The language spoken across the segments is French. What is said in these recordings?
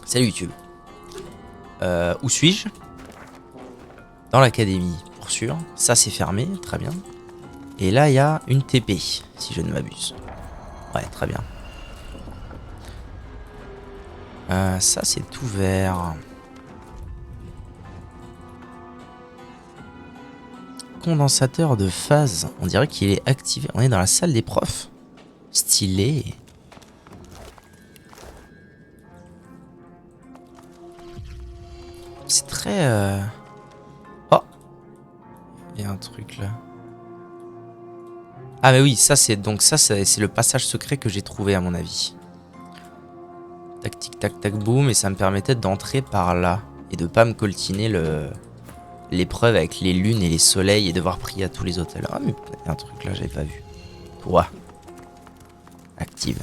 Salut YouTube. Où suis-je? Dans l'académie, pour sûr. Ça c'est fermé, très bien. Et là il y a une TP, si je ne m'abuse. Ouais, très bien. Ça c'est ouvert. Condensateur de phase. On dirait qu'il est activé. On est dans la salle des profs. Stylé. C'est très... Oh, il y a un truc là. Ah mais oui, ça c'est donc ça c'est le passage secret que j'ai trouvé à mon avis. Tac tic tac tac boum, et ça me permettait d'entrer par là et de pas me coltiner l'épreuve avec les lunes et les soleils et devoir prier à tous les hôtels. Ah mais il y a un truc là, j'avais pas vu. Ouah. Active.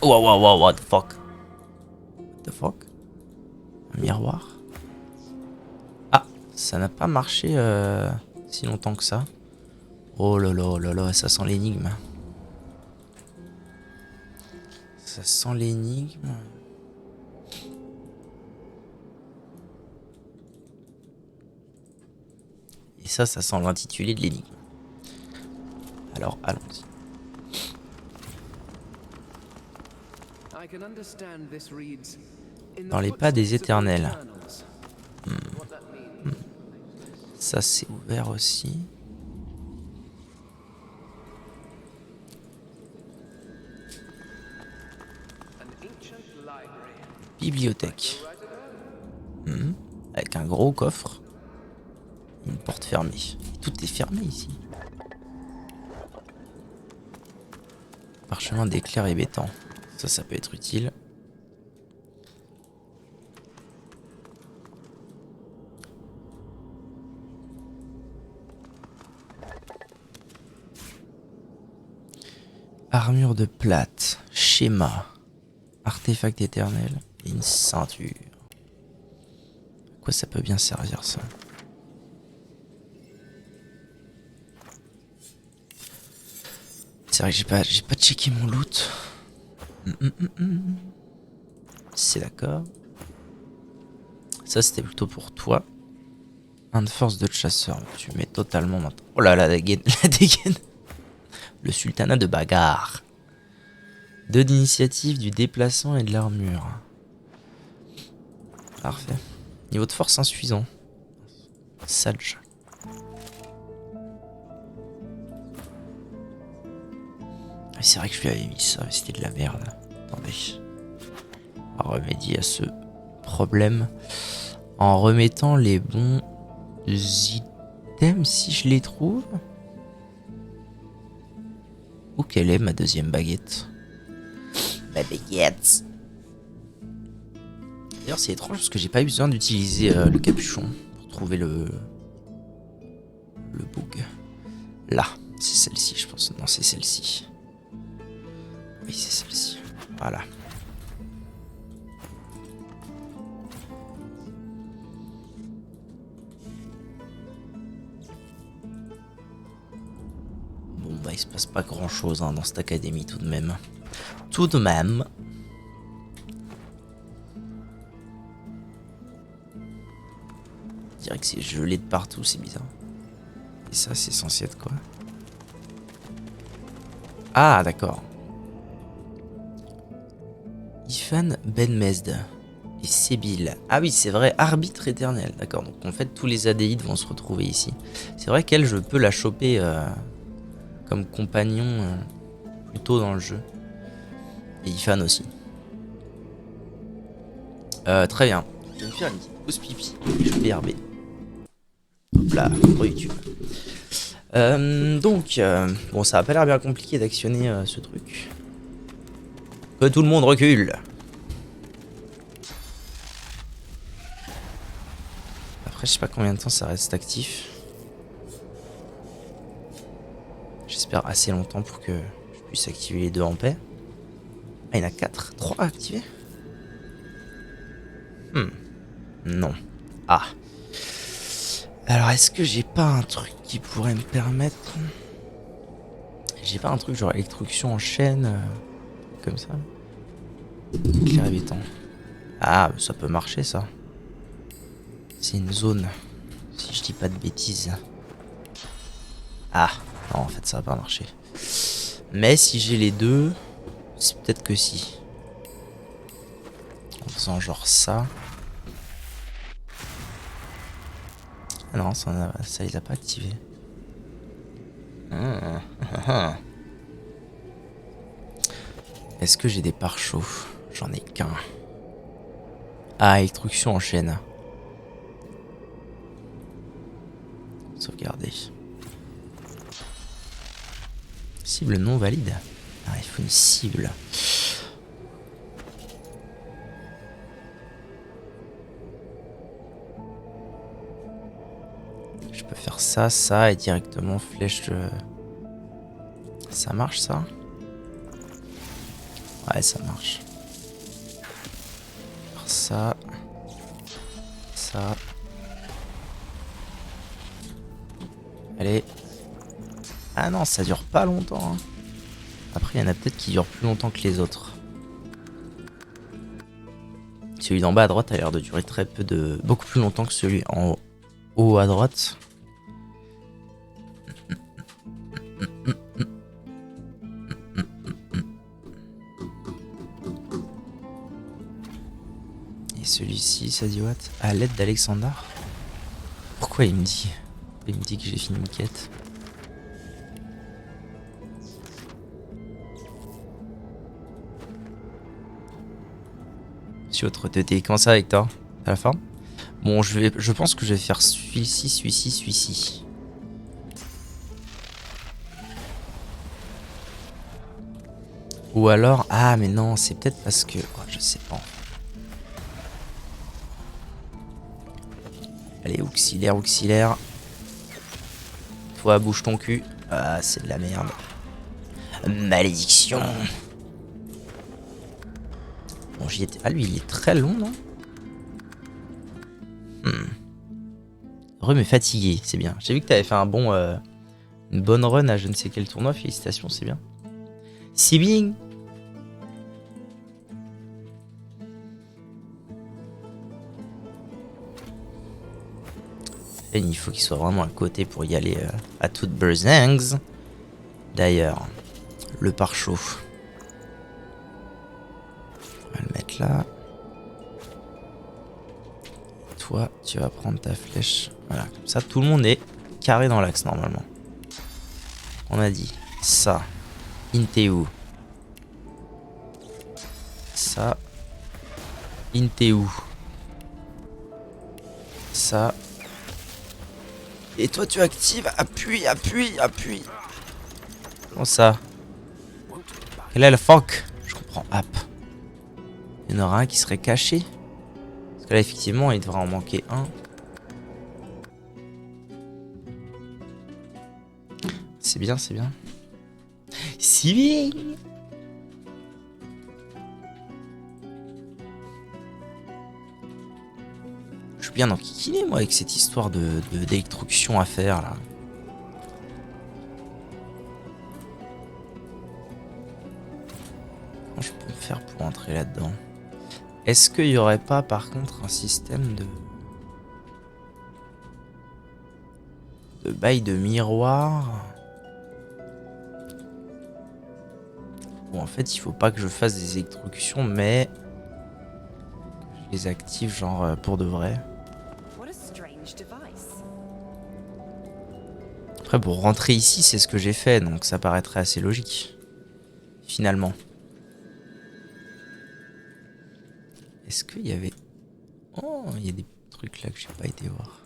Wow wow wow, what the fuck? What the fuck? Un miroir. Ah, ça n'a pas marché si longtemps que ça. Oh là là là là, ça sent l'énigme. Ça sent l'énigme. Et ça sent l'intitulé de l'énigme. Alors, allons-y. Dans les pas des éternels. Ça, c'est ouvert aussi. Bibliothèque. Avec un gros coffre. Une porte fermée. Tout est fermé ici. Parchemin d'éclair hébétant. Ça peut être utile. Armure de plate. Schéma. Artefact éternel. Et une ceinture. À quoi ça peut bien servir ça? C'est vrai que j'ai pas checké mon loot. C'est d'accord. Ça c'était plutôt pour toi. Un de force de chasseur. Tu mets totalement maintenant. Oh là là, la dégaine. La dégaine. Le sultanat de bagarre. 2 d'initiative, du déplacement et de l'armure. Parfait. Niveau de force insuffisant. Sage. C'est vrai que je lui avais mis ça, mais c'était de la merde. Attendez. On va remédier à ce problème en remettant les bons items si je les trouve. Où quelle est ma deuxième baguette? Ma baguette. D'ailleurs c'est étrange parce que j'ai pas eu besoin d'utiliser le capuchon pour trouver le bug. Là, c'est celle-ci je pense. Non, c'est celle-ci. Oui, c'est celle-ci. Voilà. Bon bah il se passe pas grand chose dans cette académie tout de même. Tout de même. Je dirais que c'est gelé de partout, c'est bizarre. Et ça c'est censé être quoi? Ah d'accord. Ifan Benmezd et Sébil. Ah oui, c'est vrai, arbitre éternel. D'accord, donc en fait, tous les adéides vont se retrouver ici. C'est vrai qu'elle, je peux la choper comme compagnon plus tôt dans le jeu. Et Ifan aussi. Très bien. Je vais me faire une petite pause pipi. Et je vais herber. Hop là, pour YouTube. Donc, bon, ça a pas l'air bien compliqué d'actionner ce truc. Que tout le monde recule. Après, je sais pas combien de temps ça reste actif. J'espère assez longtemps pour que je puisse activer les deux en paix. Ah, il y en a 4, 3 activés. Non. Ah. Alors, est-ce que j'ai pas un truc qui pourrait me permettre... J'ai pas un truc genre électrocution en chaîne comme ça? clair évitant. Ah, ça peut marcher ça. C'est une zone. Si je dis pas de bêtises. Ah, non, en fait, ça va pas marcher. Mais si j'ai les deux, c'est peut-être que si. En faisant genre ça. Ah non, ça il a pas activé. Est-ce que j'ai des pare-chauds? J'en ai qu'un. Ah, électrocution en chaîne. Sauvegarder. Cible non valide. Ah, il faut une cible. Je peux faire ça, ça et directement flèche. Ça marche ça? Ouais, ça marche. Faire ça. Ça. Allez. Ah non, ça dure pas longtemps. Hein. Après, il y en a peut-être qui durent plus longtemps que les autres. Celui d'en bas à droite a l'air de durer très peu de... Beaucoup plus longtemps que celui en haut à droite. Et celui-ci, ça dit what? À l'aide d'Alexandar? Pourquoi il me dit? Il me dit que j'ai fini une quête. Si autre TT, comment ça avec toi? À la fin? Bon, je pense que je vais faire celui-ci, celui-ci, celui-ci. Ou alors... Ah, mais non, c'est peut-être parce que... Oh, je sais pas. Allez, auxiliaire, auxiliaire. Toi, bouge ton cul. Ah, c'est de la merde. Malédiction. Bon, j'y étais... Ah, lui, il est très long, non? Heureux mais fatigué, c'est bien. J'ai vu que t'avais fait une bonne run à je ne sais quel tournoi. Félicitations, c'est bien. C'est bien. Et il faut qu'il soit vraiment à côté pour y aller à toute berzangs. D'ailleurs, le pare-chaud. On va le mettre là. Toi, tu vas prendre ta flèche. Voilà, comme ça, tout le monde est carré dans l'axe normalement. On a dit ça. Inteu. Ça. Inteu. Ça. Et toi, tu actives. Appuie, appuie, appuie. Comment ça? Quel est le fuck? Je comprends. App. Il y en aura un qui serait caché. Parce que là, effectivement, il devrait en manquer un. C'est bien, c'est bien. C'est bien. Je suis bien enquiquiné, moi, avec cette histoire d'électrocution à faire, là. Comment je peux me faire pour entrer là-dedans? Est-ce qu'il y aurait pas, par contre, un système de bail de miroir? Bon, en fait, il faut pas que je fasse des électrocutions, mais je les active, genre, pour de vrai. Après, pour rentrer ici, c'est ce que j'ai fait, donc ça paraîtrait assez logique. Finalement. Est-ce qu'il y avait... Oh, il y a des trucs là que j'ai pas été voir.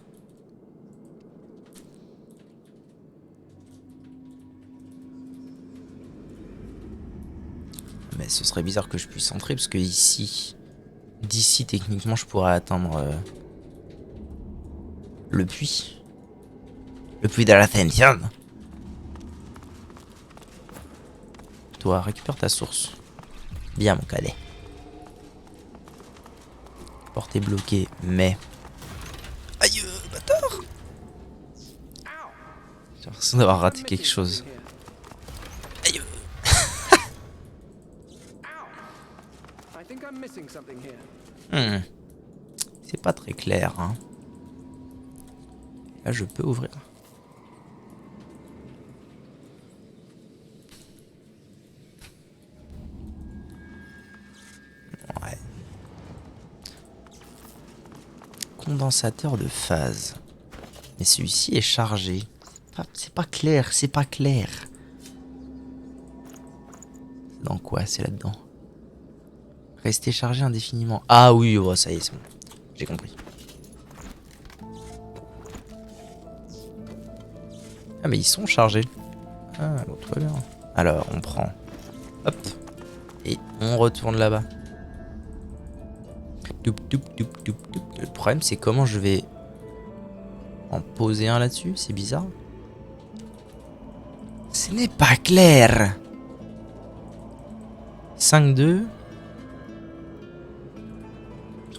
Mais ce serait bizarre que je puisse entrer, parce que ici... D'ici, techniquement, je pourrais atteindre... le puits. Le puits de la Ascension. Toi, récupère ta source. Bien, mon cadet. Porte est bloquée, mais... Aïe, bâtard! J'ai l'impression d'avoir raté quelque chose. Aïe. C'est pas très clair, hein. Là, je peux ouvrir. Ouais. Condensateur de phase. Mais celui-ci est chargé. C'est pas clair, c'est pas clair. Dans quoi? C'est là-dedans. Rester chargé indéfiniment. Ah oui, oh, ça y est, c'est bon. J'ai compris. Ah mais ils sont chargés. Ah, bon, tout va bien. Alors, on prend. Hop. Et on retourne là-bas. Le problème, c'est comment je vais en poser un là-dessus. C'est bizarre. Ce n'est pas clair. 5-2.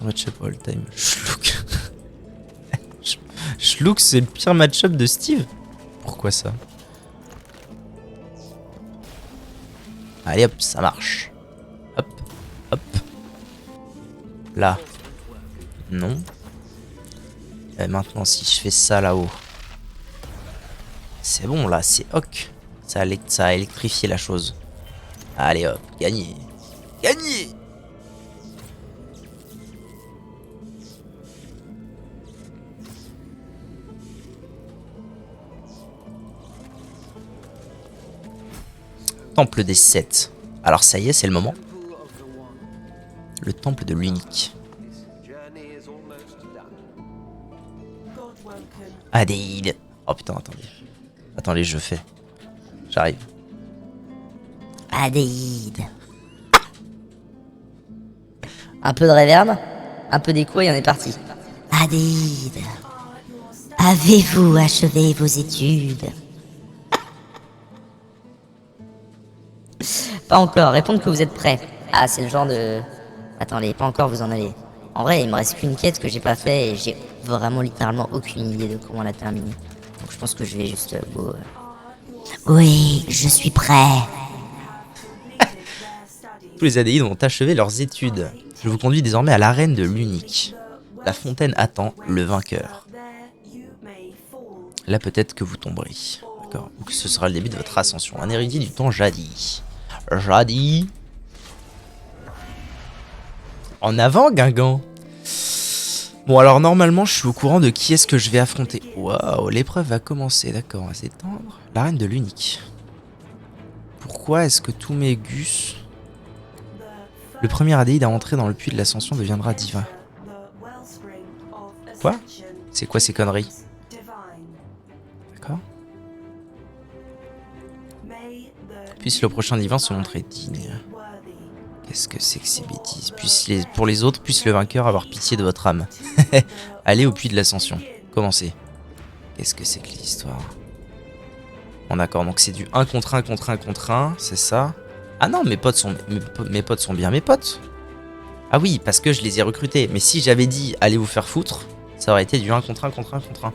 Match-up all time. Schlouk. Schlouk, c'est le pire match-up de Steve. Pourquoi ça? Allez hop, ça marche. Hop, hop. Là. Non. Et maintenant, si je fais ça là-haut. C'est bon, là, c'est ok. Ça a électrifié la chose. Allez hop, gagné. Gagné! Temple des 7. Alors ça y est, c'est le moment. Le temple de l'unique. Adéide. Oh putain, attendez. Attendez, je fais. J'arrive. Adéide. Un peu de réverb, un peu d'écho et on est parti. Adéide. Avez-vous achevé vos études? Pas encore, répondre que vous êtes prêts. Ah, c'est le genre de... Attendez, pas encore, vous en allez. En vrai, il me reste qu'une quête que j'ai pas fait et j'ai vraiment littéralement aucune idée de comment la terminer. Donc je pense que je vais juste go... Oui, je suis prêt. Tous les Adéides ont achevé leurs études. Je vous conduis désormais à l'arène de l'unique. La fontaine attend le vainqueur. Là peut-être que vous tomberez. D'accord. Ou que ce sera le début de votre ascension. Un érudit du temps jadis. Jadis. En avant, Guingamp. Bon alors normalement je suis au courant de qui est-ce que je vais affronter. Waouh, l'épreuve va commencer, d'accord, on va s'étendre. L'arène de l'unique. Pourquoi est-ce que tous mes gus... Le premier Adéide à entrer dans le puits de l'ascension deviendra divin. Quoi? C'est quoi ces conneries? D'accord. Puisse le prochain divin se montrer digne. Qu'est-ce que c'est que ces bêtises? Pour les autres, puisse le vainqueur avoir pitié de votre âme. Allez au puits de l'ascension. Commencez. Qu'est-ce que c'est que l'histoire? Bon d'accord, donc c'est du 1 contre 1 contre 1 contre 1, c'est ça? Ah non, mes potes sont bien mes potes. Ah oui, parce que je les ai recrutés. Mais si j'avais dit allez vous faire foutre, ça aurait été du 1 contre 1 contre 1 contre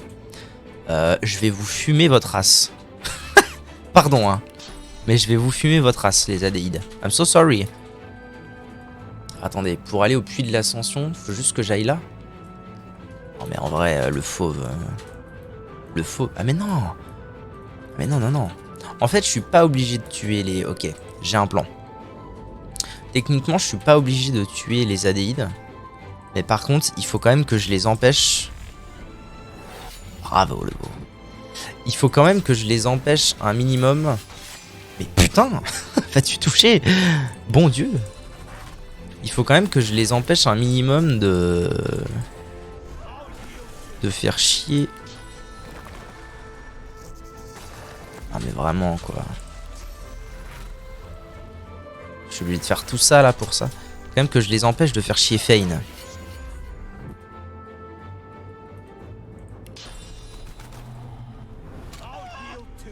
1. Je vais vous fumer votre race. Pardon, hein. Mais je vais vous fumer votre race, les Adéides. I'm so sorry. Attendez, pour aller au puits de l'ascension, faut juste que j'aille là. Non mais en vrai, le fauve... Le fauve... Ah mais non. Mais non, non, non. En fait, je suis pas obligé de tuer les... Ok, j'ai un plan. Techniquement, je suis pas obligé de tuer les Adéides. Mais par contre, il faut quand même que je les empêche... Bravo, le beau. Il faut quand même que je les empêche un minimum... Mais putain, vas-tu toucher? Bon Dieu. Il faut quand même que je les empêche un minimum de faire chier. Ah mais vraiment quoi. Je suis obligé de faire tout ça là pour ça. Faut quand même que je les empêche de faire chier Fane.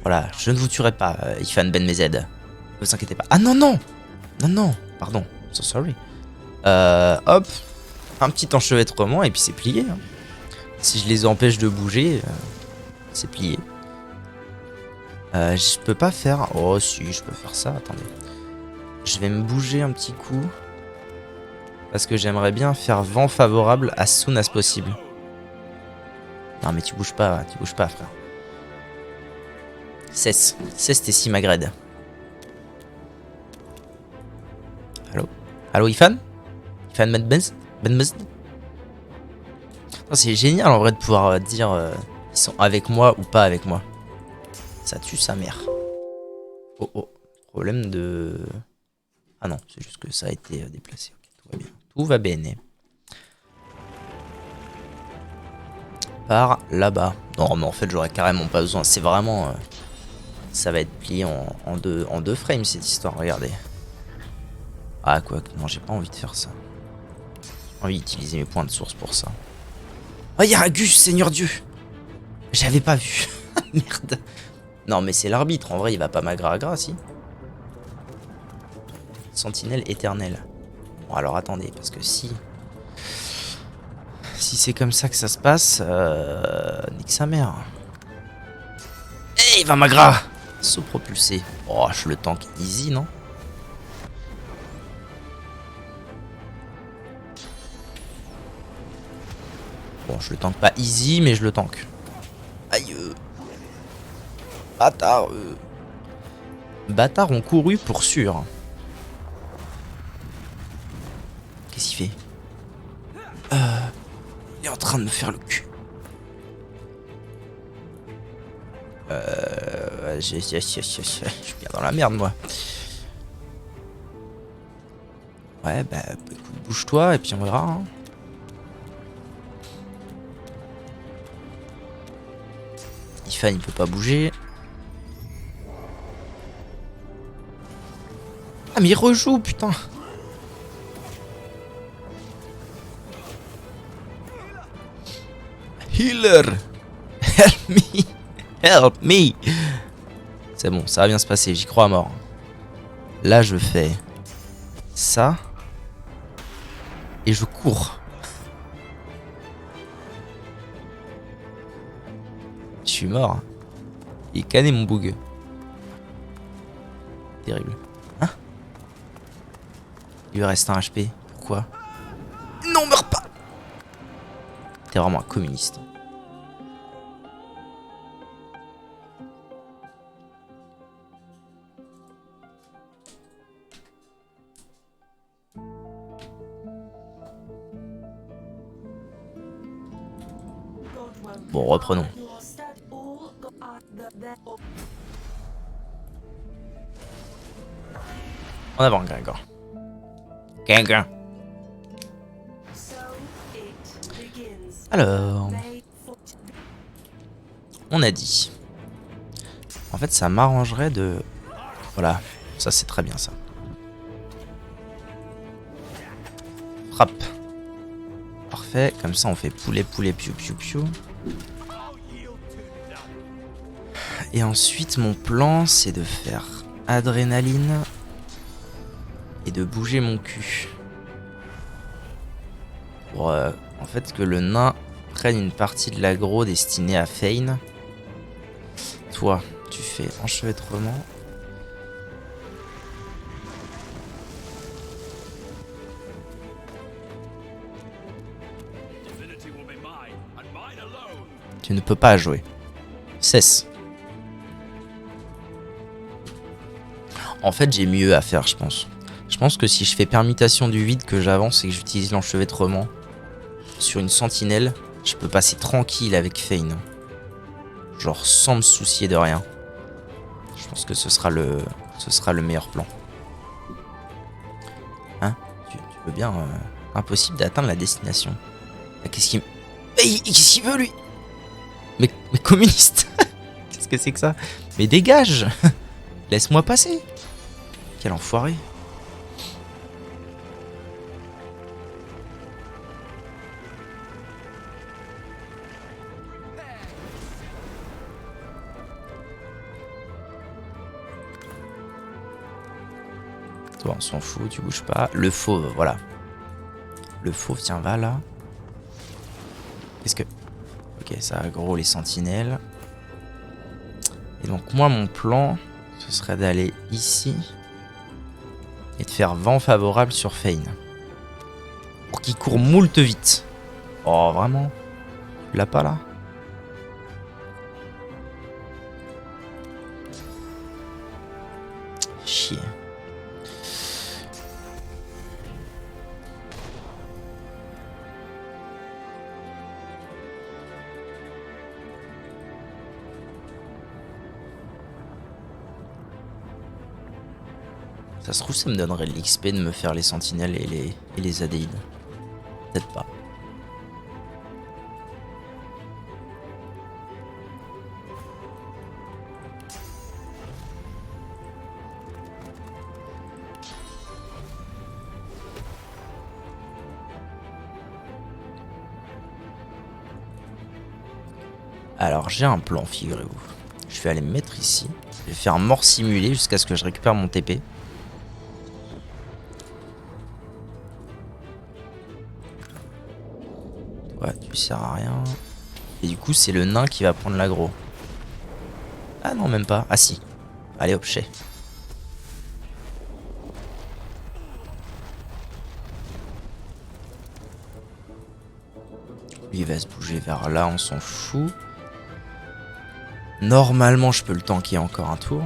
Voilà, je ne vous tuerai pas, Ifan Ben Mezed. Ne vous inquiétez pas. Ah non, non. Non, non, pardon. So sorry. Hop. Un petit enchevêtrement et puis c'est plié. Hein. Si je les empêche de bouger, c'est plié. Je peux pas faire... Oh si, je peux faire ça, attendez. Je vais me bouger un petit coup. Parce que j'aimerais bien faire vent favorable as soon as possible. Non mais tu bouges pas frère. Cesse tes Simagrèdes. Allô? Allô Ifan? Ifan Benmezd? C'est génial en vrai de pouvoir dire ils sont avec moi ou pas avec moi. Ça tue sa mère. Oh oh. Problème de... Ah non, c'est juste que ça a été déplacé. Okay, tout va bien. Tout va bien. Par là-bas. Non mais en fait j'aurais carrément pas besoin. C'est vraiment... ça va être plié en deux frames cette histoire, regardez. Ah quoi, non j'ai pas envie de faire ça. J'ai envie d'utiliser mes points de source pour ça. Oh y'a un Gus, Seigneur Dieu. J'avais pas vu. Merde. Non mais c'est l'arbitre, en vrai il va pas m'agra si. Sentinelle éternelle. Bon alors attendez, parce que si c'est comme ça que ça se passe, nique sa mère. Eh, il va m'agra. Saut propulsé. Oh, je le tank easy, non? Bon, je le tank pas easy, mais je le tank. Aïe. Bâtard. Bâtards ont couru pour sûr. Qu'est-ce qu'il fait? Il est en train de me faire le cul. Je suis bien dans la merde, moi. Ouais, bah, écoute, bouge-toi et puis on verra. Hein. Ifan, il peut pas bouger. Ah, mais il rejoue, putain. Healer. Help me. Help me. C'est bon, ça va bien se passer, j'y crois à mort. Là, je fais ça. Et je cours. Je suis mort. Il est cané mon bug. Terrible. Hein? Il lui reste un HP. Pourquoi? Non, meurs pas. T'es vraiment un communiste. Bon, reprenons. En avant, Gringor. Gringor. Alors... On a dit. En fait, ça m'arrangerait de... Voilà. Ça, c'est très bien, ça. Frappe. Parfait. Comme ça, on fait poulet, piou, piou, piou. Et ensuite, mon plan, c'est de faire adrénaline et de bouger mon cul. Pour, en fait, que le nain prenne une partie de l'aggro destinée à Fane. Toi, tu fais enchevêtrement. Tu ne peux pas jouer. Cesse. En fait, j'ai mieux à faire, je pense. Je pense que si je fais permutation du vide, que j'avance et que j'utilise l'enchevêtrement sur une sentinelle, je peux passer tranquille avec Fane. Genre sans me soucier de rien. Je pense que ce sera le meilleur plan. Hein? Tu veux bien... impossible d'atteindre la destination. Qu'est-ce qu'il... Qu'est-ce qu'il veut, lui? Mais communiste. Qu'est-ce que c'est que ça? Mais dégage. Laisse-moi passer. Quel enfoiré. Toi, on s'en fout, tu bouges pas. Le fauve, voilà. Le fauve, tiens, va là. Qu'est-ce que... Ok, ça aggro les sentinelles. Et donc, moi, mon plan, ce serait d'aller ici et de faire vent favorable sur Fane. pour qu'il court moult vite. Oh, vraiment? Tu l'as pas là? Chier. Ça se trouve, ça me donnerait de l'XP de me faire les sentinelles et les adéides. Peut-être pas. Alors j'ai un plan, figurez-vous. Je vais aller me mettre ici. Je vais faire mort simulée jusqu'à ce que je récupère mon TP. Ouais, tu sers à rien. Et du coup, c'est le nain qui va prendre l'aggro. Ah non, même pas. Ah si. Allez hop, chez. Lui, il va se bouger vers là, on s'en fout. Normalement, je peux le tanker encore un tour.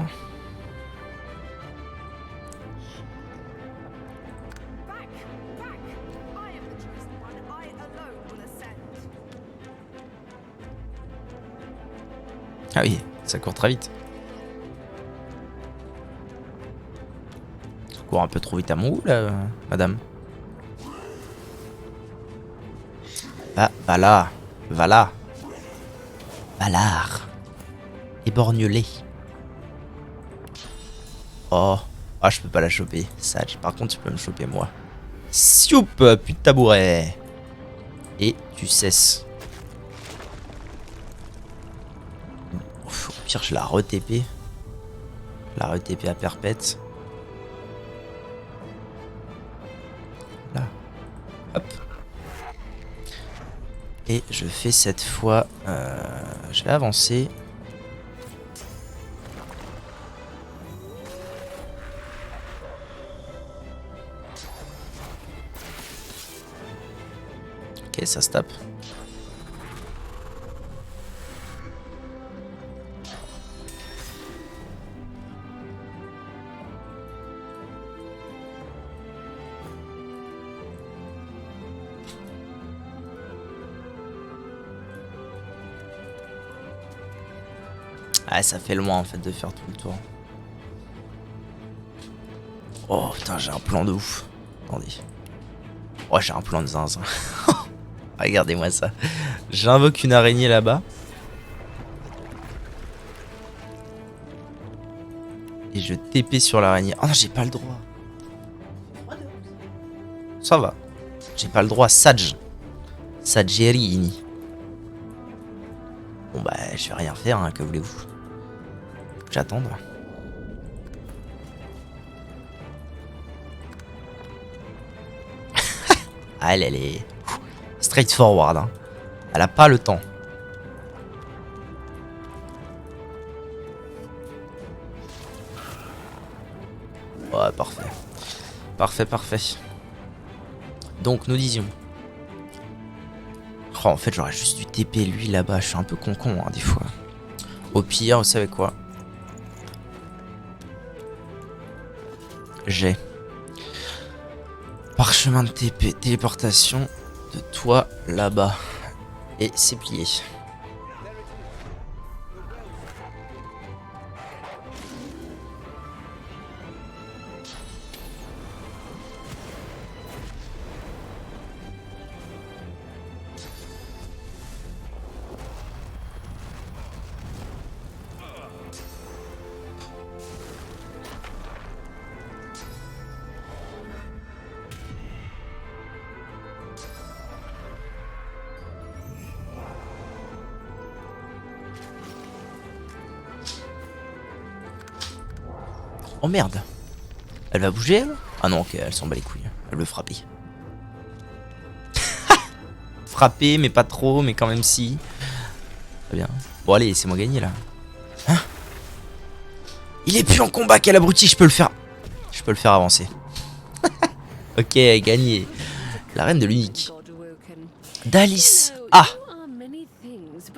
Ah oui, ça court très vite. Ça court un peu trop vite à mon goût là, madame. Ah, va là. Va là. Valard. Éborgnelé. Oh. Ah, je peux pas la choper. Sage. Par contre, tu peux me choper moi. Sioup, putain de tabouret. Et tu cesses. Au pire, je la re-TP. Je la re-TP à perpète. Là. Hop. Et je fais cette fois... je vais avancer. Ok, ça se tape. Ah, ça fait loin en fait de faire tout le tour. Oh putain, j'ai un plan de ouf. Attendez. Oh, j'ai un plan de zinzin. Regardez-moi ça. J'invoque une araignée là-bas. Et je TP sur l'araignée. Oh non, j'ai pas le droit. Ça va. J'ai pas le droit. Sage. Sagerini. Bon bah, je vais rien faire, hein, que voulez-vous. J'attends. Ah, elle est straightforward. Hein. Elle a pas le temps. Ouais, parfait. Parfait, parfait. Donc, nous disions. Oh, en fait, j'aurais juste dû TP lui là-bas. Je suis un peu con-con, hein, des fois. Au pire, vous savez quoi? J'ai parchemin de TP, téléportation de toi là-bas. Et c'est plié. Oh merde. Elle va bouger elle? Ah non, ok, elle s'en bat les couilles. Elle veut frapper. Frapper, mais pas trop, mais quand même si. Très bien. Bon allez, laissez-moi gagner là. Hein? Il est plus en combat, quel abruti, je peux le faire. Je peux le faire avancer. Ok, gagné. La reine de l'unique. D'Alice. Ah.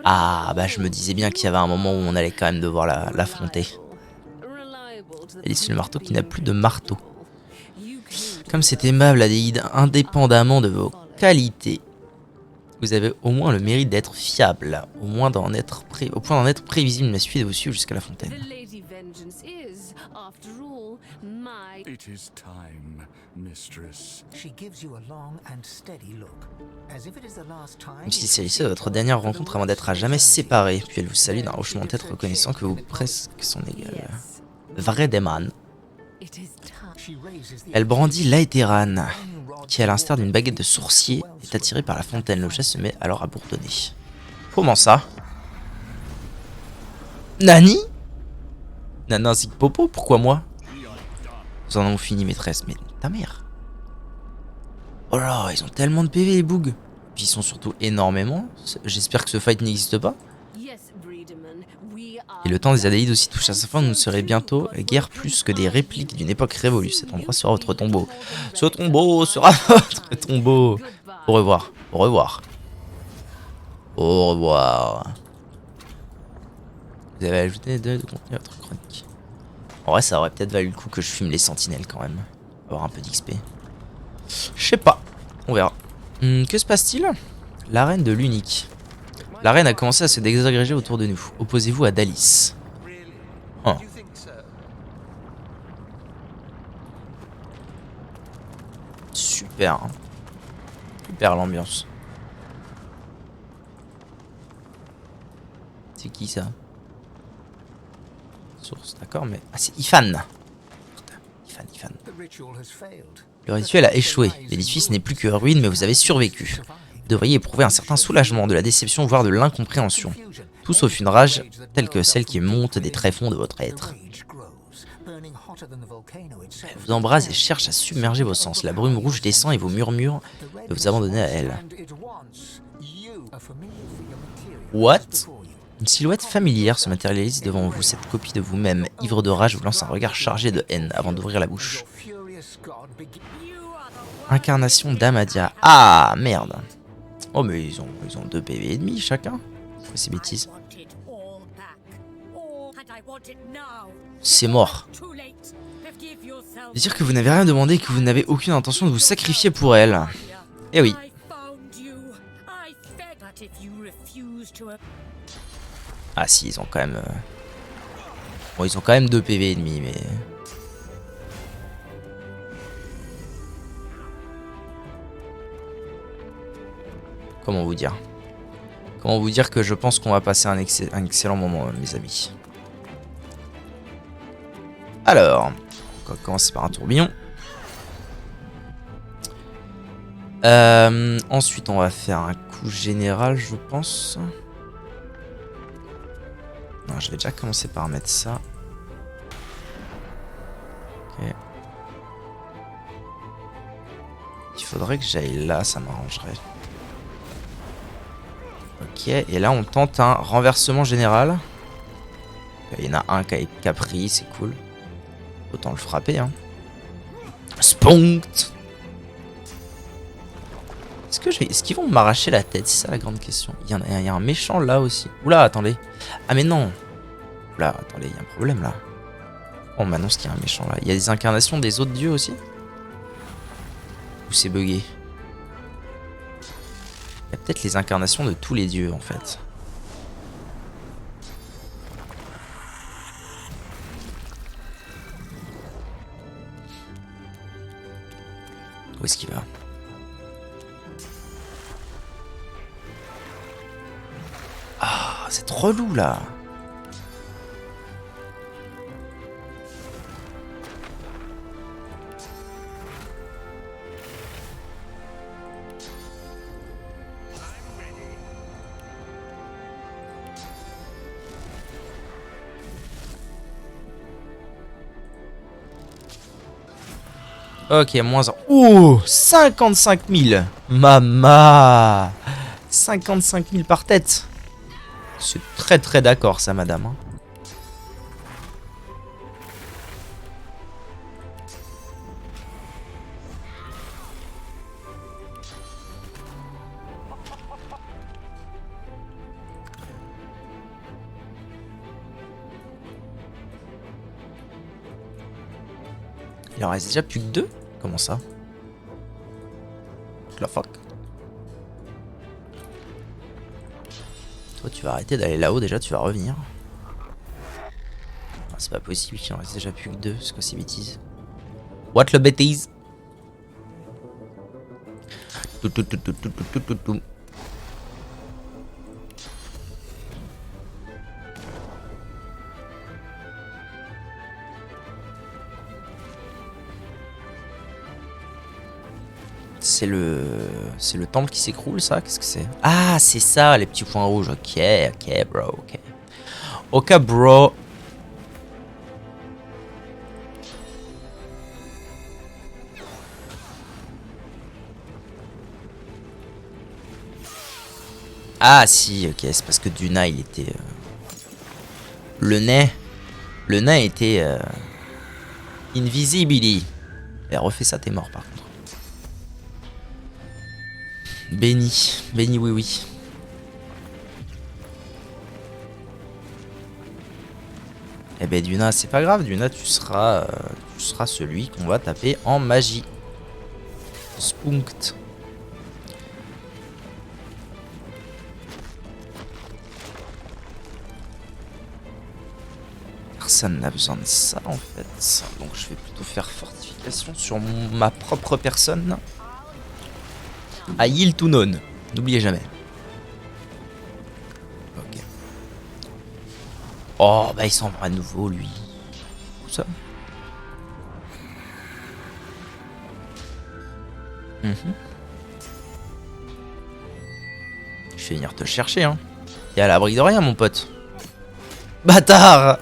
Ah, bah je me disais bien qu'il y avait un moment où on allait quand même devoir l'affronter. Alice le marteau qui n'a plus de marteau. Comme c'est aimable, Adéide, indépendamment de vos qualités, vous avez au moins le mérite d'être fiable, au point d'en être prévisible. Il m'a suffi de vous suivre jusqu'à la fontaine. It is time, mistress. She gives you a long and steady look, as if it is the last time. Même s'il s'agissait de votre dernière rencontre avant d'être à jamais séparés, puis elle vous salue d'un hochement de tête reconnaissant que vous presque son égal. Vrai Deman. Elle brandit l'Aetheran, qui à l'instar d'une baguette de sourcier est attirée par la fontaine. L'objet se met alors à bourdonner. Comment ça? Nani? Nana Zig Popo, pourquoi moi? Nous en avons fini, maîtresse. Mais ta mère. Oh là, ils ont tellement de PV, les bougs. Puis ils sont surtout énormément. J'espère que ce fight n'existe pas. Et le temps des Adéides aussi touche à sa fin. Nous ne serons bientôt guère plus que des répliques d'une époque révolue. Cet endroit sera votre tombeau. Ce tombeau sera votre tombeau. Au revoir. Au revoir. Au revoir. Vous avez ajouté de contenu à votre chronique. En vrai, ça aurait peut-être valu le coup que je fume les sentinelles quand même. Avoir un peu d'XP. Je sais pas. On verra. Que se passe-t-il? La reine de l'unique. La reine a commencé à se désagréger autour de nous. Opposez-vous à Dalice. Oh. Super. Hein. Super l'ambiance. C'est qui ça? Source, d'accord, mais... Ah, c'est Ifan. Ifan. Le rituel a échoué. L'édifice n'est plus que ruine, mais vous avez survécu. Vous devriez éprouver un certain soulagement, de la déception, voire de l'incompréhension. Tout sauf une rage, telle que celle qui monte des tréfonds de votre être. Elle vous embrase et cherche à submerger vos sens. La brume rouge descend et vous murmure de vous abandonner à elle. What? Une silhouette familière se matérialise devant vous. Cette copie de vous-même, ivre de rage, vous lance un regard chargé de haine avant d'ouvrir la bouche. Incarnation d'Amadia. Ah, merde. Oh, mais ils ont 2 PV et demi chacun. C'est ces bêtises. C'est mort. Dire que vous n'avez rien demandé et que vous n'avez aucune intention de vous sacrifier pour elle. Eh oui. Ah si, ils ont quand même... Bon, ils ont quand même 2 PV et demi, mais... Comment vous dire? Comment vous dire que je pense qu'on va passer un excellent moment, mes amis. Alors, on va commencer par un tourbillon. Ensuite, on va faire un coup général, je pense. Non, je vais déjà commencer par mettre ça. Ok. Il faudrait que j'aille là, ça m'arrangerait. Ok, et là on tente un renversement général. Il y en a un qui a pris, c'est cool. Autant le frapper, hein. Spunkt. Est-ce qu'ils vont m'arracher la tête? C'est ça la grande question. Il y a un méchant là aussi. Oula, attendez. Ah mais non. Oula, attendez, il y a un problème là. On m'annonce qu'il y a un méchant là. Il y a des incarnations des autres dieux aussi? Ou c'est bugué? Il y a peut-être les incarnations de tous les dieux en fait. Où est-ce qu'il va? Ah, c'est trop relou là. Ok, moins 1. Ouh, 55 000. Mama. 55 000 par tête. C'est très très d'accord ça, madame. Hein. Il en reste déjà plus que 2? Comment ça? La fuck. Toi tu vas arrêter d'aller là-haut déjà, tu vas revenir. Ah, c'est pas possible qu'il en reste déjà plus que 2, c'est quoi ces bêtises? What le bêtise? Tout. C'est le temple qui s'écroule, ça? Qu'est-ce que c'est? Ah, c'est ça, les petits points rouges. Ok, ok, bro, ok. Ok, bro. Ah, si, ok, c'est parce que Duna, il était... Le nez était... Invisible. Et refais ça, t'es mort, par contre. Béni, béni, oui, oui. Eh ben Duna, c'est pas grave, Duna, tu seras celui qu'on va taper en magie. Spunkt. Personne n'a besoin de ça en fait. Donc je vais plutôt faire fortification sur ma propre personne. À Yil Tunon. N'oubliez jamais. Ok. Oh bah il s'en va à nouveau lui. Où ça? Je vais venir te chercher hein. T'es à l'abri de rien mon pote. Bâtard!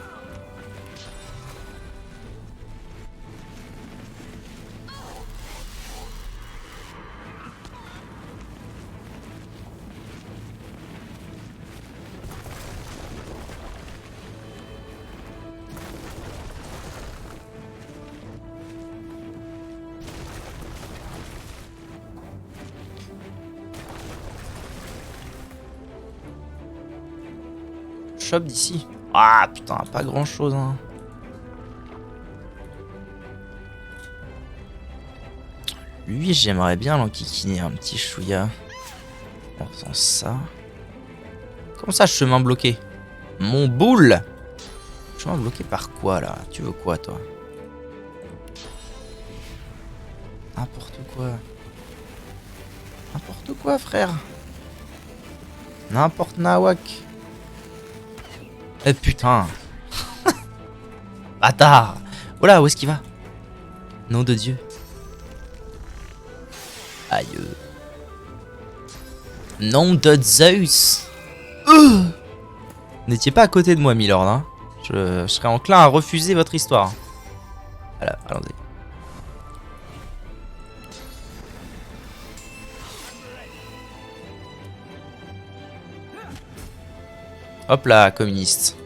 Shop d'ici. Ah putain, pas grand chose hein. Lui j'aimerais bien l'enquiquiner un petit chouïa. En faisant ça. Comment ça chemin bloqué? Mon boule. Chemin bloqué par quoi là? Tu veux quoi toi? N'importe quoi. N'importe quoi frère. N'importe nawak. Eh putain. Bâtard. Voilà, où est-ce qu'il va? Nom de Dieu. Aïe. Nom de Zeus. N'étiez pas à côté de moi, Milord. Hein. Je serais enclin à refuser votre histoire. Voilà, allons-y. Hop là, communiste.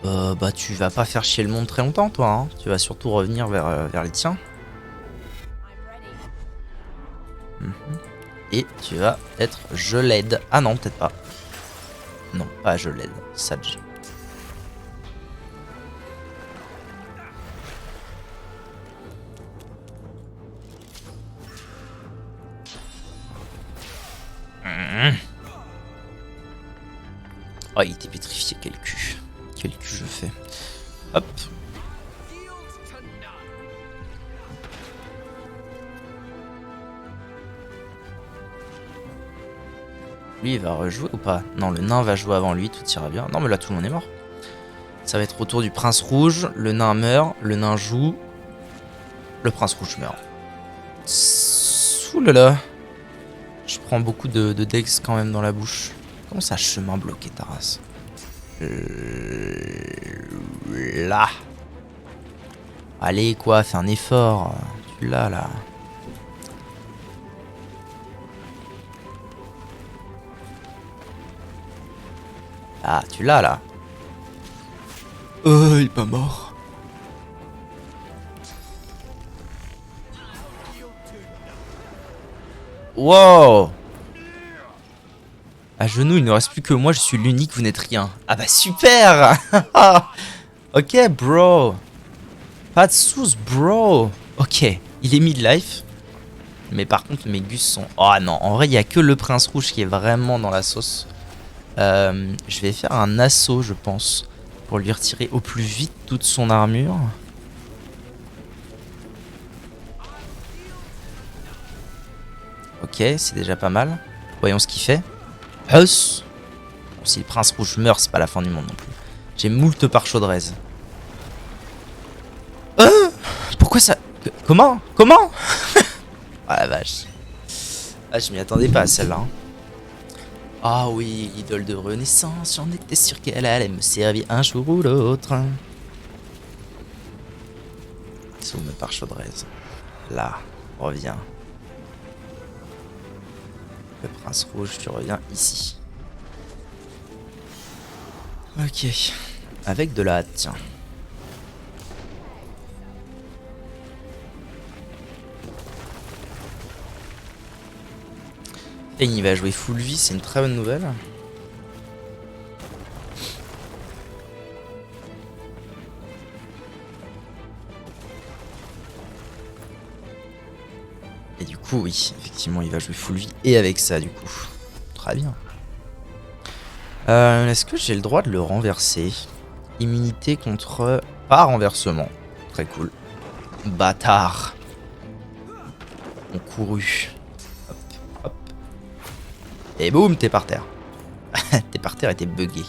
Bah tu vas pas faire chier le monde très longtemps toi, hein. Tu vas surtout revenir vers les tiens. Et tu vas être je l'aide. Ah non, peut-être pas. Non, pas je l'aide. Sage. Oh, il était pétrifié, quel cul. Quel cul je fais. Hop. Lui, il va rejouer ou pas? Non, le nain va jouer avant lui, tout ira bien. Non, mais là, tout le monde est mort. Ça va être au tour du prince rouge. Le nain meurt, le nain joue. Le prince rouge meurt. Oulala. Je prends beaucoup de dex quand même dans la bouche. Comment ça, chemin bloqué, ta race? Là. Allez, quoi, fais un effort. Tu l'as, là. Ah, tu l'as, là. Il est pas mort. Wow. À genoux, il ne reste plus que moi, je suis l'unique, vous n'êtes rien. Ah bah super. Ok, bro. Pas de sous, bro. Ok, il est mid-life. Mais par contre, mes gus sont... Oh non, en vrai, il n'y a que le prince rouge qui est vraiment dans la sauce. Je vais faire un assaut, je pense, pour lui retirer au plus vite toute son armure. Ok, c'est déjà pas mal. Voyons ce qu'il fait. Huss. Bon, si le prince rouge meurt, c'est pas la fin du monde non plus. J'ai moult par chaudresse. Pourquoi ça... Comment Ah la vache. Ah, je m'y attendais pas à celle-là. Hein. Ah oui, l'idole de renaissance, j'en étais sûr qu'elle allait me servir un jour ou l'autre. Sous mes par chaudresse. Là, reviens. Le prince rouge, tu reviens ici. Ok. Avec de la hâte, tiens. Et il va jouer full vie, c'est une très bonne nouvelle. Et du coup, oui, effectivement, il va jouer full vie et avec ça, du coup. Très bien. Est-ce que j'ai le droit de le renverser? Immunité contre... Pas renversement. Très cool. Bâtard. On couru. Hop, hop. Et boum, t'es par terre. T'es par terre et t'es bugué.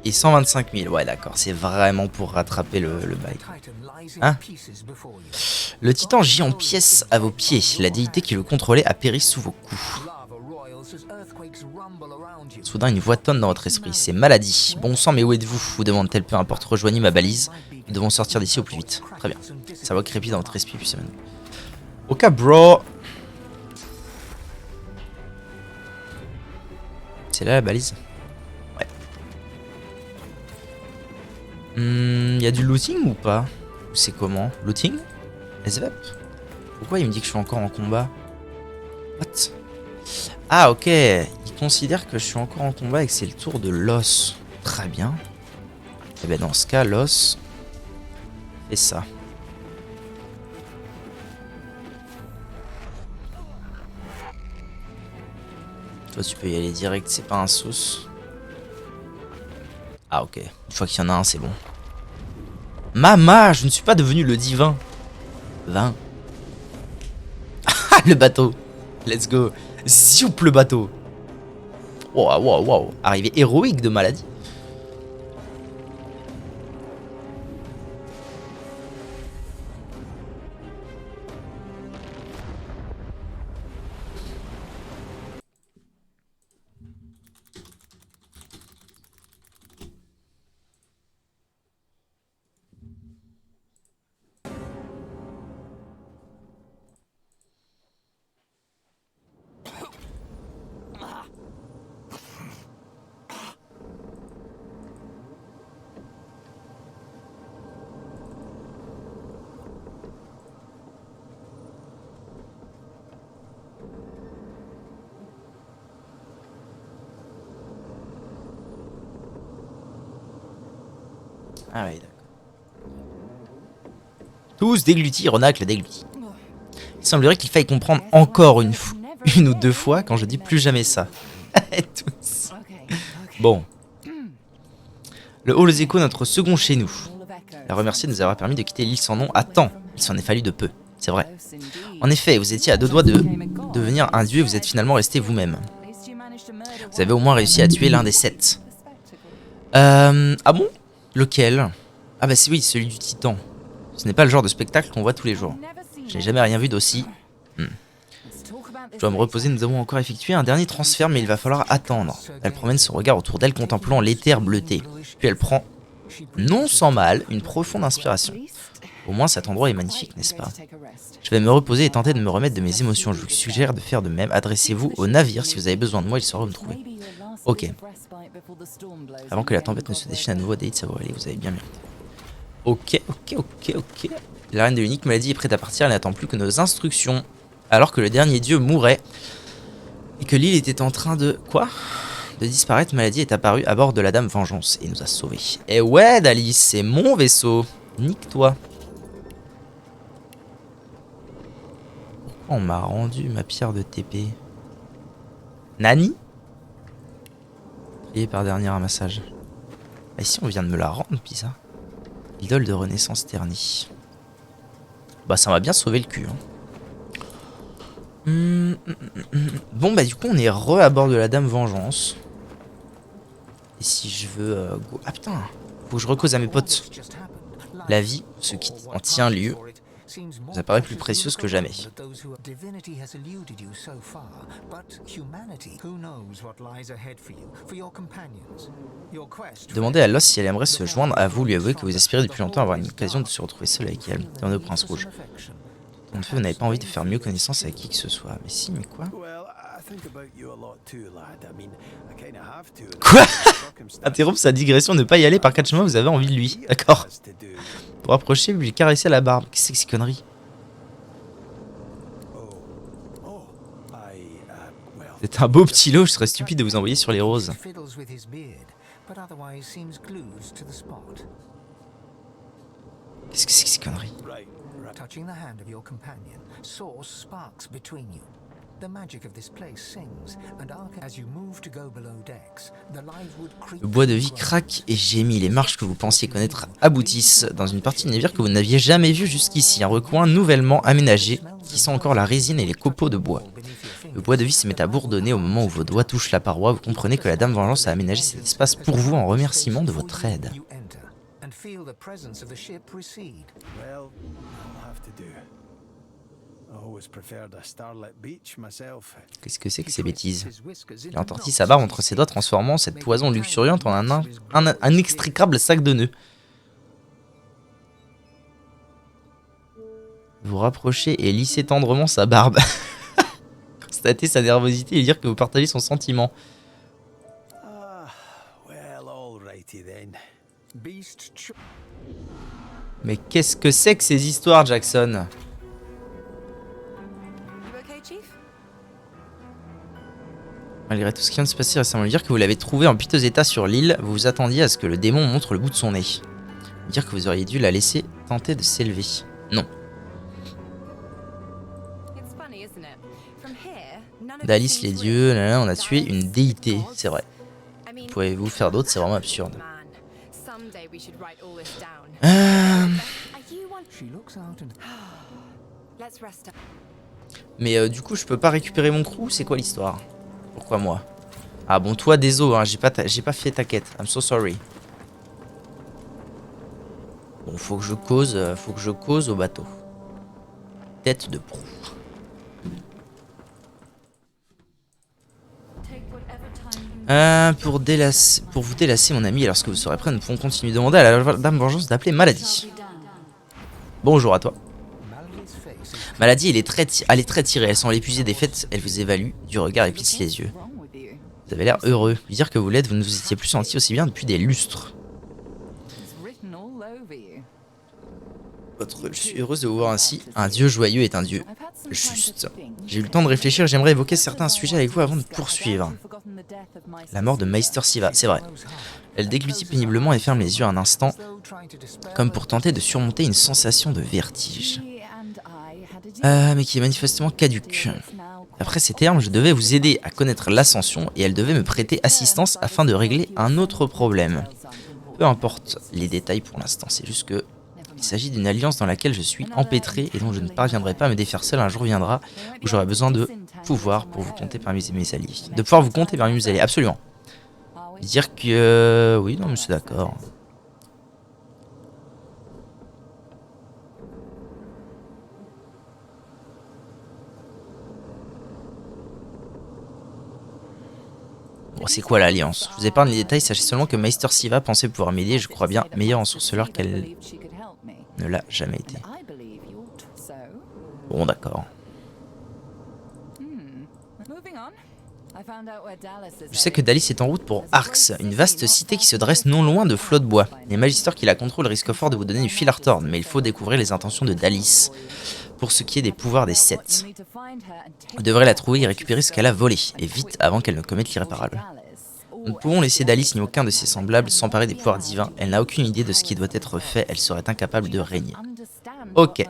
Et 125 000, ouais d'accord, c'est vraiment pour rattraper le bail. Hein? Le titan gît en pièces à vos pieds, la déité qui le contrôlait a péri sous vos coups. Soudain une voix tonne dans votre esprit, c'est maladie. Bon sang mais où êtes-vous? Vous demande-t-elle, peu importe, rejoignez ma balise. Nous devons sortir d'ici au plus vite. Très bien, sa voix crépite dans votre esprit puis semaine. Ok bro. C'est là la balise? Ouais. Y a du looting ou pas? Ou c'est comment? Looting? SVP? Pourquoi il me dit que je suis encore en combat? What? Ah ok, il considère que je suis encore en combat et que c'est le tour de l'os. Très bien. Et ben dans ce cas, l'os fait ça. Toi tu peux y aller direct, c'est pas un sauce. Ah ok, une fois qu'il y en a un c'est bon. Mama, je ne suis pas devenu le divin. 20. Ah le bateau. Let's go. Zoup le bateau. Wow, wow, wow. Arrivée héroïque de maladie. Ah ouais, d'accord. Tous déglutis, Renacle déglutis. Il semblerait qu'il faille comprendre encore une ou deux fois quand je dis plus jamais ça. Tous. Bon. Le Hall Zeko, notre second chez nous. La remercier de nous avoir permis de quitter l'île sans nom à temps. Il s'en est fallu de peu, c'est vrai. En effet, vous étiez à deux doigts de devenir un dieu et vous êtes finalement resté vous-même. Vous avez au moins réussi à tuer l'un des 7. Ah bon? Lequel? Ah bah c'est oui, celui du titan. Ce n'est pas le genre de spectacle qu'on voit tous les jours. Je n'ai jamais rien vu d'aussi... Je dois me reposer, nous avons encore effectué un dernier transfert mais il va falloir attendre. Elle promène son regard autour d'elle contemplant l'éther bleuté. Puis elle prend, non sans mal, une profonde inspiration. Au moins cet endroit est magnifique, n'est-ce pas? Je vais me reposer et tenter de me remettre de mes émotions. Je vous suggère de faire de même. Adressez-vous au navire si vous avez besoin de moi, il saura où me trouver. Ok. Avant que la tempête ne se déchaîne à nouveau, Daïd savourer, vous avez bien mérité. Ok. La reine de l'unique maladie est prête à partir, elle n'attend plus que nos instructions. Alors que le dernier dieu mourait et que l'île était en train de... Quoi ? De disparaître, Maladie est apparue à bord de la Dame Vengeance et nous a sauvés. Eh ouais, Dalice, c'est mon vaisseau. Nique-toi. Pourquoi on m'a rendu ma pierre de TP? Nani? Trié par dernier ramassage. Bah ici, on vient de me la rendre, Pisa. Idole de renaissance ternie. Bah ça m'a bien sauvé le cul. Hein. Bon bah du coup on est à bord de la Dame Vengeance. Et si je veux go... Ah putain, faut que je recose à mes potes. La vie, ce qui en tient lieu, vous apparaît plus précieuse que jamais. Demandez à Lost si elle aimerait se joindre à vous, lui avouer que vous aspirez depuis longtemps à avoir une occasion de se retrouver seul avec elle. Demandez au Prince Rouge. En fait, vous n'avez pas envie de faire mieux connaissance avec qui que ce soit. Mais si, mais quoi? Quoi? Interrompre sa digression, ne pas y aller par quatre chemins, vous avez envie de lui. D'accord. Pour approcher, vous lui caressez la barbe. Qu'est-ce que c'est que ces conneries? C'est un beau petit lot, je serais stupide de vous envoyer sur les roses. Qu'est-ce que c'est que ces conneries? Touching the hand of your companion, source sparks between you. The magic of this place sings, and as you move to go below decks, the live wood creep. Le bois de vie craque et gémit. Les marches que vous pensiez connaître aboutissent dans une partie de navire que vous n'aviez jamais vue jusqu'ici. Un recoin nouvellement aménagé qui sent encore la résine et les copeaux de bois. Le bois de vie se met à bourdonner au moment où vos doigts touchent la paroi. Vous comprenez que la Dame Vengeance a aménagé cet espace pour vous en remerciement de votre aide. Qu'est-ce que c'est que ces bêtises? Il a entorti sa barbe entre ses doigts, transformant cette toison luxuriante en un inextricable sac de nœuds. Vous rapprochez et lissez tendrement sa barbe. Constatez sa nervosité et dire que vous partagez son sentiment. Mais qu'est-ce que c'est que ces histoires, Jackson? Malgré tout ce qui vient de se passer récemment, lui dire que vous l'avez trouvé en piteux état sur l'île, vous vous attendiez à ce que le démon montre le bout de son nez. Lui dire que vous auriez dû la laisser tenter de s'élever. Non. D'Alice les dieux, là, on a tué une déité, c'est vrai. Pouvez-vous faire d'autres? C'est vraiment absurde. Mais du coup, je peux pas récupérer mon crew? C'est quoi l'histoire? Pourquoi moi? Ah bon, toi, désolé, hein, j'ai pas fait ta quête. I'm so sorry. Bon, faut que je cause au bateau. Tête de proue. Pour vous délasser, mon ami, et lorsque vous serez prêt, nous pourrons continuer de demander à la Dame Vengeance d'appeler Maladie. Bonjour à toi. Maladie, elle est très tirée, elle semble épuisée des fêtes, elle vous évalue du regard et plisse les yeux. Vous avez l'air heureux. Lui dire que vous l'êtes, vous ne vous étiez plus senti aussi bien depuis des lustres. Je suis heureuse de vous voir ainsi. Un dieu joyeux est un dieu juste. J'ai eu le temps de réfléchir, j'aimerais évoquer certains sujets avec vous avant de poursuivre. La mort de Meister Siva, c'est vrai. Elle déglutit péniblement et ferme les yeux un instant, comme pour tenter de surmonter une sensation de vertige. Mais qui est manifestement caduque. Après ces termes, je devais vous aider à connaître l'ascension et elle devait me prêter assistance afin de régler un autre problème. Peu importe les détails pour l'instant, c'est juste que il s'agit d'une alliance dans laquelle je suis empêtré et dont je ne parviendrai pas à me défaire seul. Un jour viendra où j'aurai besoin de pouvoir pour vous compter parmi mes alliés. De pouvoir vous compter parmi mes alliés, absolument. Dire que... oui, non, mais je suis d'accord. Bon, c'est quoi l'alliance? Je vous épargne les détails, sachez seulement que Meister Siva pensait pouvoir m'aider, je crois bien, meilleur en sorceleur qu'elle ne l'a jamais été. Bon, d'accord. Je sais que Dallis est en route pour Arx, une vaste cité qui se dresse non loin de flots de bois. Les magisters qui la contrôlent risquent fort de vous donner du fil à retordre, mais il faut découvrir les intentions de Dallis. Pour ce qui est des pouvoirs des 7. Vous devrez la trouver et récupérer ce qu'elle a volé, et vite avant qu'elle ne commette l'irréparable. Nous ne pouvons laisser Dallis ni aucun de ses semblables s'emparer des pouvoirs divins. Elle n'a aucune idée de ce qui doit être fait, elle serait incapable de régner. Ok.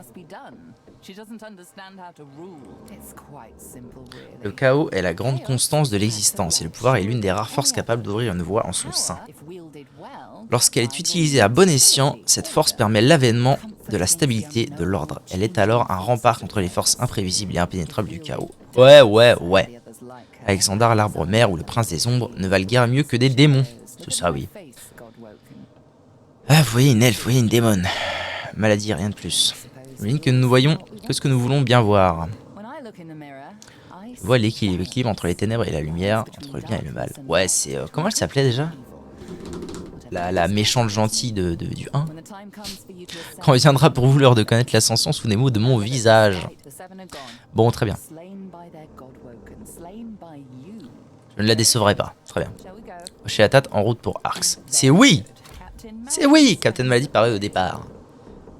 Le chaos est la grande constance de l'existence, et le pouvoir est l'une des rares forces capables d'ouvrir une voie en son sein. Lorsqu'elle est utilisée à bon escient, cette force permet l'avènement de la stabilité, de l'ordre. Elle est alors un rempart contre les forces imprévisibles et impénétrables du chaos. Ouais. Alexander, l'arbre mère ou le prince des ombres ne valent guère mieux que des démons. C'est ça, oui. Ah, vous voyez une elfe, vous voyez une démone. Maladie, rien de plus. J'imagine que nous voyons que ce que nous voulons bien voir. Je vois l'équilibre entre les ténèbres et la lumière, entre le bien et le mal. Ouais, c'est... comment elle s'appelait déjà ? La méchante gentille du 1. Quand viendra pour vous l'heure de connaître l'ascension sous les mots de mon visage. Bon, très bien. Je ne la décevrai pas. Très bien. Chez la tête en route pour Arx. C'est oui! C'est oui! Captain Maladie paraît au départ.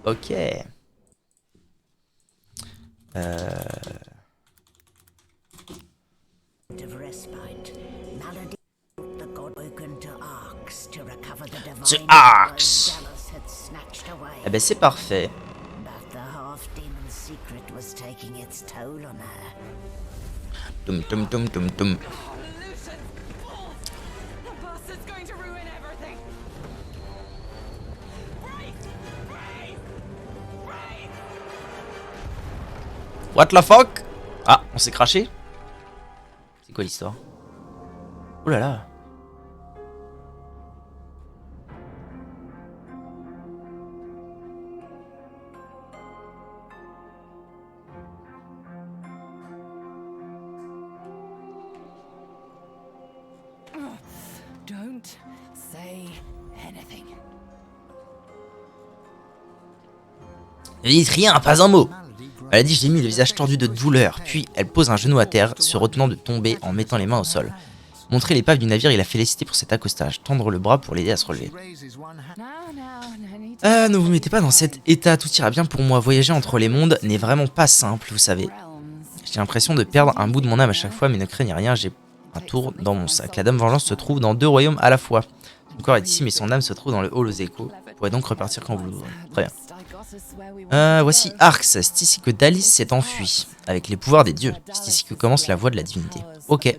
Ok. C'est Arx! Eh ben c'est parfait. Tum tum tum tum tum. What the fuck? Ah, on s'est craché? C'est quoi l'histoire? Oh là là. Don't say anything. Ne dites rien, pas un mot. Maladie gémit, le visage tordu de douleur, puis elle pose un genou à terre, se retenant de tomber en mettant les mains au sol. Montrer l'épave du navire et la féliciter pour cet accostage, tendre le bras pour l'aider à se relever. Ah, ne vous mettez pas dans cet état, tout ira bien pour moi. Voyager entre les mondes n'est vraiment pas simple, vous savez. J'ai l'impression de perdre un bout de mon âme à chaque fois, mais ne craignez rien, j'ai un tour dans mon sac. La Dame Vengeance se trouve dans 2 royaumes à la fois. Son corps est ici, mais son âme se trouve dans le hall aux échos. Vous pourrez donc repartir quand vous le voudrez. Très bien. Voici Arx, c'est ici que Dallis s'est enfui, avec les pouvoirs des dieux. C'est ici que commence la voie de la divinité. Ok.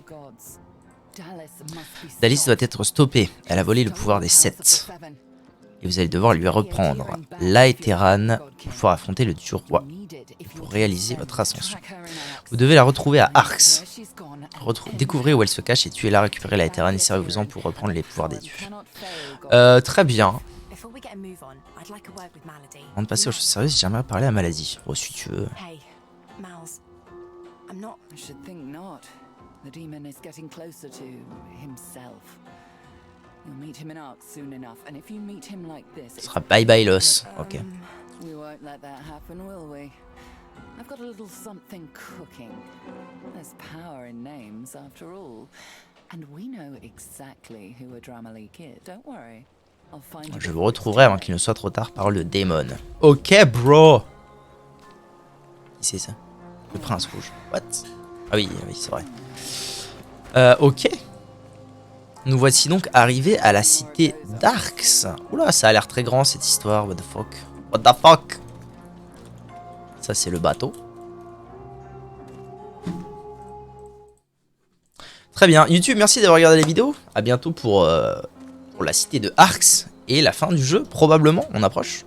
Dallis doit être stoppée, elle a volé le pouvoir des 7. Et vous allez devoir lui reprendre l'Aetheran pour pouvoir affronter le dieu roi, pour réaliser votre ascension. Vous devez la retrouver à Arx. Découvrez où elle se cache et tuez-la, récupérez l'Aetheran et servez-vous-en pour reprendre les pouvoirs des dieux. Très bien. Avant de passer aux choses sérieuses, j'aimerais parler à Maladie. Oh, si tu veux. Ce sera bye bye Los. Ok. I've got a little something cooking. There's power in names after all. And we know exactly who Adramalik is. Don't worry. I'll find you. Je vous retrouverai avant qu'il ne soit trop tard par le démon. Ok, bro. Qui c'est ça? Le prince rouge. What? Ah oui, c'est vrai. Ok. Nous voici donc arrivés à la cité d'Arx. Oula, ça a l'air très grand cette histoire. What the fuck? What the fuck? Ça c'est le bateau. Très bien, YouTube, merci d'avoir regardé les vidéos. A bientôt pour la cité de Arx et la fin du jeu, probablement, on approche.